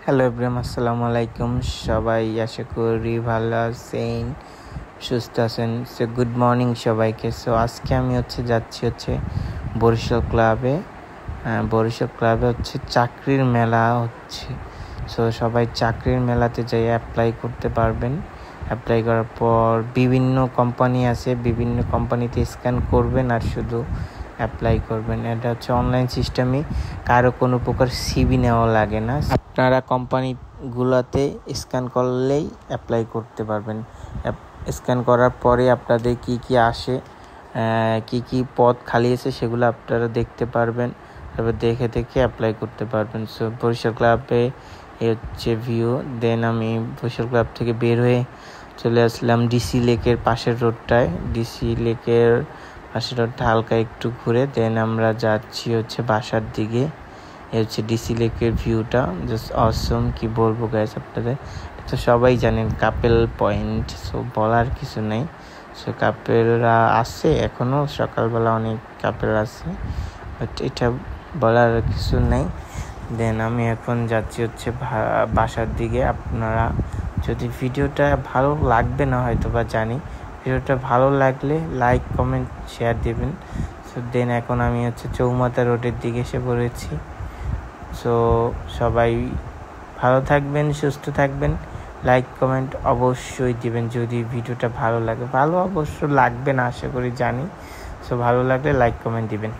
Hello everyone, আসসালামু আলাইকুম। সবাই আশা করি ভালো আছেন, সুস্থ আছেন। সো গুড মর্নিং সবাইকে। সো আজকে আমি যাচ্ছি বরিশাল ক্লাবে। বরিশাল ক্লাবে চাকরির মেলা হচ্ছে। সো সবাই চাকরির মেলাতে যাই অ্যাপ্লাই করতে পারবেন। অ্যাপ্লাই করার পর বিভিন্ন কোম্পানি আছে, বিভিন্ন কোম্পানিতে স্ক্যান করবেন আর শুধু অ্যাপ্লাই করবেন। এটা অনলাইন সিস্টেমে, কারো কোনো প্রকার সিভি নেওয়া লাগে না। আপনারা কোম্পানিগুলোতে স্ক্যান করলেই অ্যাপ্লাই করতে পারবেন। স্ক্যান করার পরে আপনাদের কি আসে, কি পদ খালি আছে সেগুলো আপনারা দেখতে পারবেন। তারপর দেখে অ্যাপ্লাই করতে পারবেন। সো বরিশাল ক্লাবে ভিউ। দেন আমি বরিশাল ক্লাব থেকে বের হয়ে চলে আসলাম ডিসি লেকের পাশের রোডটায়। ডিসি লেকের পাশের রোডটা হালকা একটু ঘুরে দেন আমরা যাচ্ছি বাসার দিকে। ডিসি লেকের ভিউটা জাস্ট অসম, কি বলবো গাইস আপনাদের। তো সবাই জানেন কাপেল পয়েন্ট, সো বলার কিছু নেই। সো কাপেলরা আছে এখনো, সকালবেলা অনেক কাপেল আছে, বাট এটা বলার কিছু নেই। দেন আমি এখন যাচ্ছি বাসার দিকে। আপনারা যদি ভিডিওটা ভালো লাগবে না হয়তো বা জানি, ভিডিওটা ভালো লাগলে লাইক কমেন্ট শেয়ার দেবেন। সো দেন এখন আমি চৌমাথা রোডের দিকে এসে পড়েছি। সো সবাই ভালো থাকবেন, সুস্থ থাকবেন। লাইক কমেন্ট অবশ্যই দিবেন যদি ভিডিওটা ভালো লাগে। ভালো অবশ্য লাগবে না আশা করি, জানি। সো ভালো লাগলে লাইক কমেন্ট দিবেন।